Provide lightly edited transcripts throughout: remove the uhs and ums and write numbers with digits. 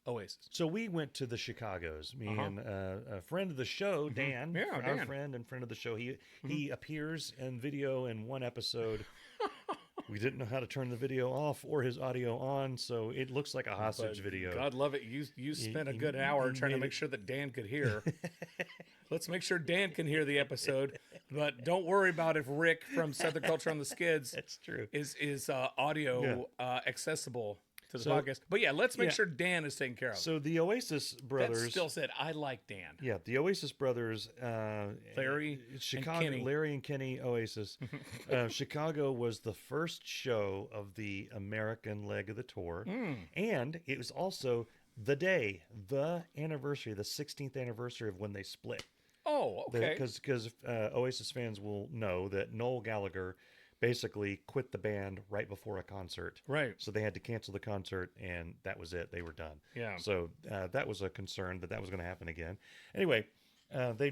Oasis. So we went to the Chicago's. Me and a friend of the show, Dan, Yeah, our Dan. friend and friend of the show. He appears in video in one episode. We didn't know how to turn the video off or his audio on, so it looks like a hostage But video. God love it. You spent a good He hour trying to made make it. sure that Dan could hear. Let's make sure Dan can hear the episode, but don't worry about if Rick from Southern Culture on the Skids That's true. is audio accessible to the So, podcast. But yeah, let's make yeah. sure Dan is taken care of. So the Oasis That brothers. still said, I like Dan. Yeah, the Oasis brothers, Larry Chicago, and Kenny. Larry and Kenny Oasis. Chicago was the first show of the American leg of the tour, and it was also the anniversary, the 16th anniversary of when they split. Oh, okay. Because Oasis fans will know that Noel Gallagher basically quit the band right before a concert. Right. So they had to cancel the concert, and that was it. They were done. Yeah. So that was a concern that was going to happen again. Anyway, they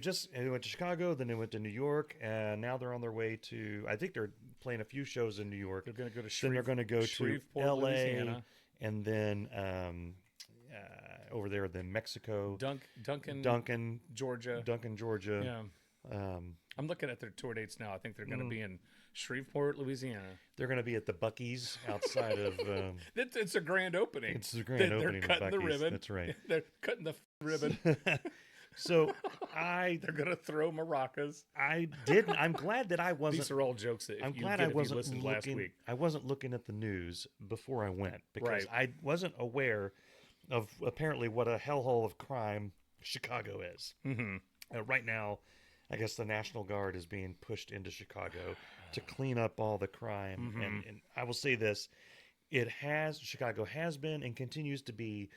went to Chicago, then they went to New York, and now they're on their way to. I think they're playing a few shows in New York. They're going to go to Then they're going to go to Shreveport, L.A. Louisiana. and then over there, then Mexico, Duncan, Georgia. Duncan, Georgia. Yeah. I'm looking at their tour dates now. I think they're going to be in Shreveport, Louisiana. They're going to be at the Buc-ee's outside of. It's a grand opening. It's a grand opening. They're cutting of the Buc-ee's. ribbon. That's right. They're cutting the ribbon. So They're going to throw maracas. I didn't. I'm glad that I wasn't. These are all jokes that I'm you glad get I if you wasn't listened last looking. week. I wasn't looking at the news before I went because Right. I wasn't aware of apparently what a hellhole of crime Chicago is. Mm-hmm. Right now, I guess the National Guard is being pushed into Chicago to clean up all the crime. Mm-hmm. And I will say this: Chicago has been and continues to be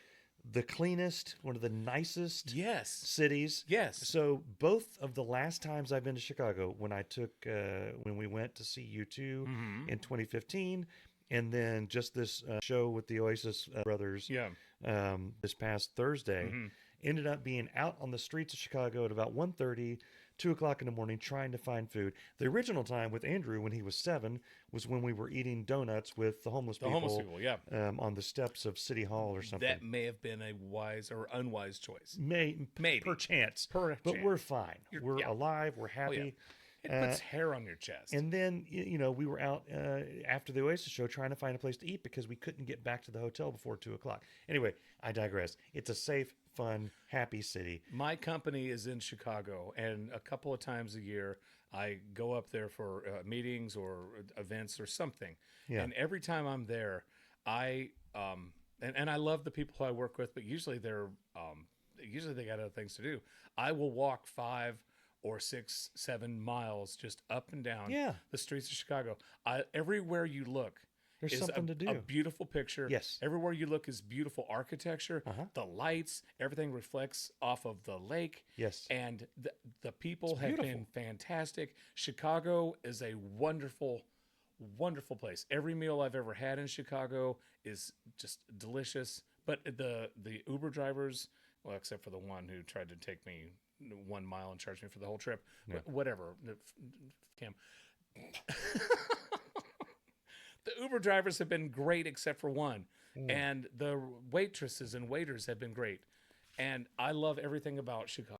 the cleanest, one of the nicest Yes. cities. Yes. So both of the last times I've been to Chicago, when we went to see U2 Mm-hmm. in 2015, and then just this show with the Oasis brothers Yeah. this past Thursday, Mm-hmm. ended up being out on the streets of Chicago at about 1:30, 2 o'clock in the morning trying to find food. The original time with Andrew when he was 7 was when we were eating donuts with the homeless people, Yeah. on the steps of City Hall or something. That may have been a wise or unwise choice. Maybe. Perchance. But we're fine. We're yeah. alive. We're Oh, yeah. happy. It puts hair on your chest. And then, we were out after the Oasis show trying to find a place to eat because we couldn't get back to the hotel before 2 o'clock. Anyway, I digress. It's a safe, fun, happy city. My company is in Chicago, and a couple of times a year, I go up there for meetings or events or something. Yeah. And every time I'm there, I and I love the people who I work with, but usually they got other things to do. I will walk 5 or 6, 7 miles just up and down the streets of Chicago. Everywhere you look, There's is something to do. a beautiful picture. Yes. Everywhere you look is beautiful architecture. Uh-huh. The lights, everything reflects off of the lake. Yes. And the people have beautiful. been fantastic. Chicago is a wonderful, wonderful place. Every meal I've ever had in Chicago is just delicious. But the Uber drivers, well, except for the one who tried to take me 1 mile and charge me for the whole trip. Yeah. Whatever. Cam. The Uber drivers have been great except for one. And the waitresses and waiters have been great. And I love everything about Chicago.